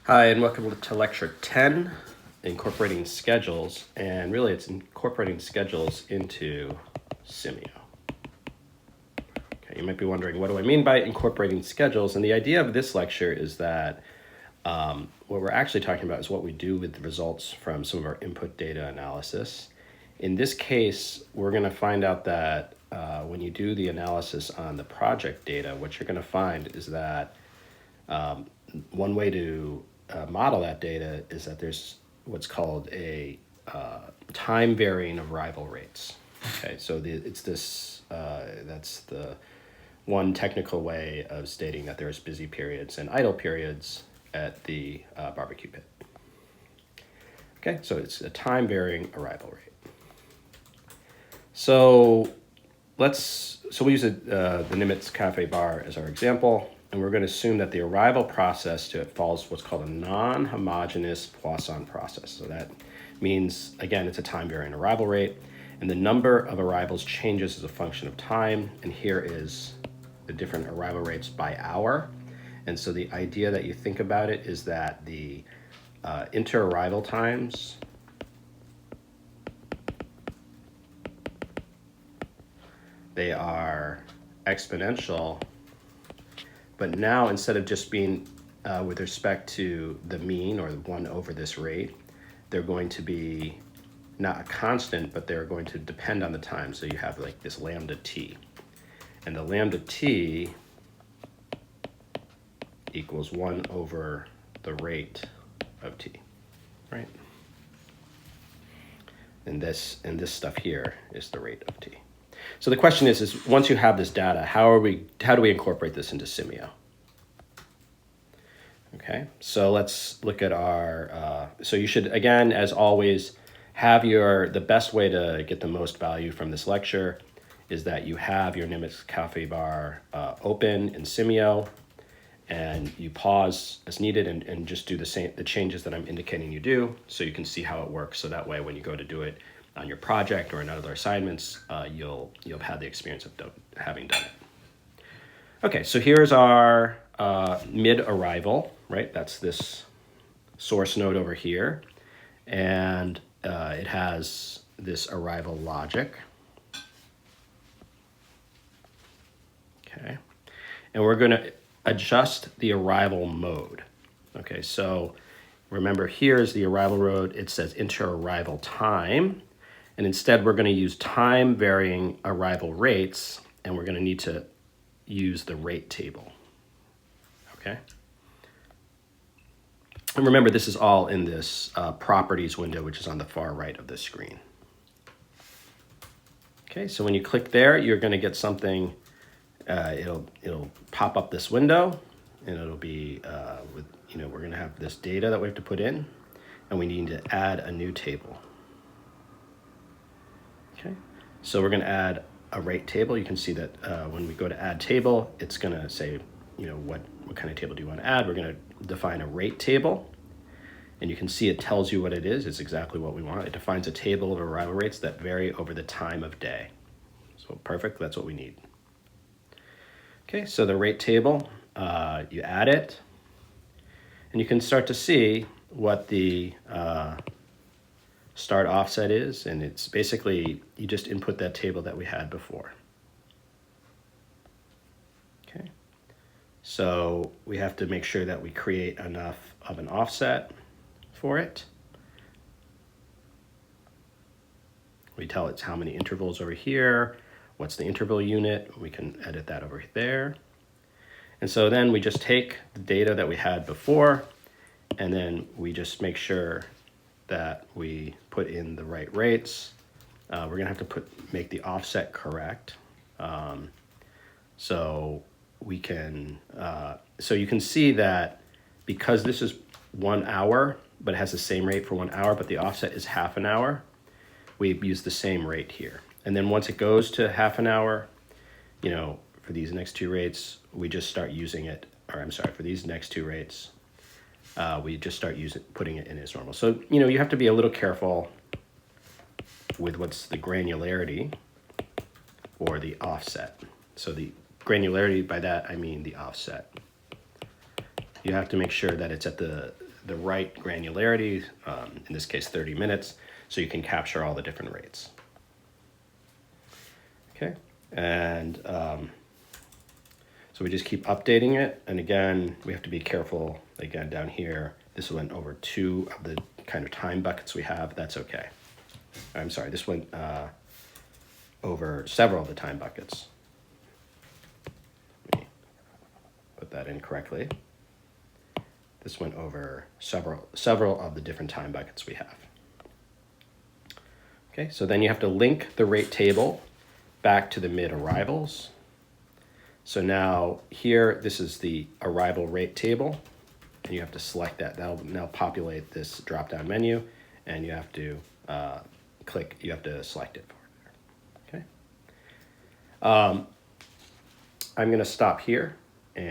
Hi, and welcome to lecture 10, incorporating schedules, and really it's incorporating schedules into Simio. Okay, you might be wondering, what do I mean by incorporating schedules? And the idea of this lecture is that what we're actually talking about is what we do with the results from some of our input data analysis. In this case, we're going to find out that when you do the analysis on the project data, what you're going to find is that one way to model that data is that there's what's called a time varying arrival rates. Okay, so it's this, that's the one technical way of stating that there's busy periods and idle periods at the barbecue pit. Okay, so it's a time varying arrival rate. So we use the Nimitz Cafe Bar as our example, and we're going to assume that the arrival process follows what's called a non-homogeneous Poisson process. So that means, again, it's a time varying arrival rate, and the number of arrivals changes as a function of time, and here is the different arrival rates by hour. And so the idea that you think about it is that the inter-arrival times they are exponential, but now instead of just being with respect to the mean or 1 over this rate, they're going to be not a constant, but they're going to depend on the time. So you have like this lambda t, and the lambda t equals 1 over the rate of t, right? And this stuff here is the rate of t. So the question is once you have this data, how do we incorporate this into Simio? Okay, so let's look at our, so you should, again, as always, have the best way to get the most value from this lecture is that you have your Nimitz Cafe Bar open in Simio, and you pause as needed and just do the changes that I'm indicating you do, so you can see how it works. So that way, when you go to do it on your project or in other assignments, you'll have the experience of having done it. Okay, so here's our mid-arrival, right? That's this source node over here, and it has this arrival logic. Okay, and we're going to adjust the arrival mode. Okay, so remember here's the arrival mode. It says inter-arrival time, and instead we're going to use time varying arrival rates, and we're going to need to use the rate table. Okay. And remember, this is all in this properties window, which is on the far right of the screen. Okay, so when you click there, you're going to get something. It'll pop up this window, and it'll be we're going to have this data that we have to put in, and we need to add a new table. Okay, so we're going to add a rate table. You can see that when we go to add table, it's going to say, what kind of table do you want to add? We're going to define a rate table, and you can see it tells you what it is. It's exactly what we want. It defines a table of arrival rates that vary over the time of day. So perfect, that's what we need. Okay, so the rate table, you add it, and you can start to see what the start offset is, and it's basically, you just input that table that we had before. Okay, so we have to make sure that we create enough of an offset for it. We tell it how many intervals over here, what's the interval unit, we can edit that over there. And so then we just take the data that we had before, and then we just make sure that we put in the right rates. We're going to have to make the offset correct. So we can, so you can see that because this is 1 hour, but it has the same rate for 1 hour, but the offset is half an hour, we use the same rate here. And then once it goes to half an hour, for these next two rates, we just start using it, or I'm sorry, for these next two rates, we just start putting it in as normal. So, you have to be a little careful with what's the granularity or the offset. So the granularity, by that I mean the offset. You have to make sure that it's at the the right granularity, in this case 30 minutes, so you can capture all the different rates. Okay, and so we just keep updating it, and again, we have to be careful, again, down here, this went over 2 of the kind of time buckets we have, that's okay. I'm sorry, this went over several of the time buckets. Let me put that in correctly. This went over several of the different time buckets we have. Okay, so then you have to link the rate table back to the mid arrivals. So now here, this is the arrival rate table, and you have to select that. That'll now populate this drop-down menu, and you have to you have to select it for it. Okay. I'm going to stop here.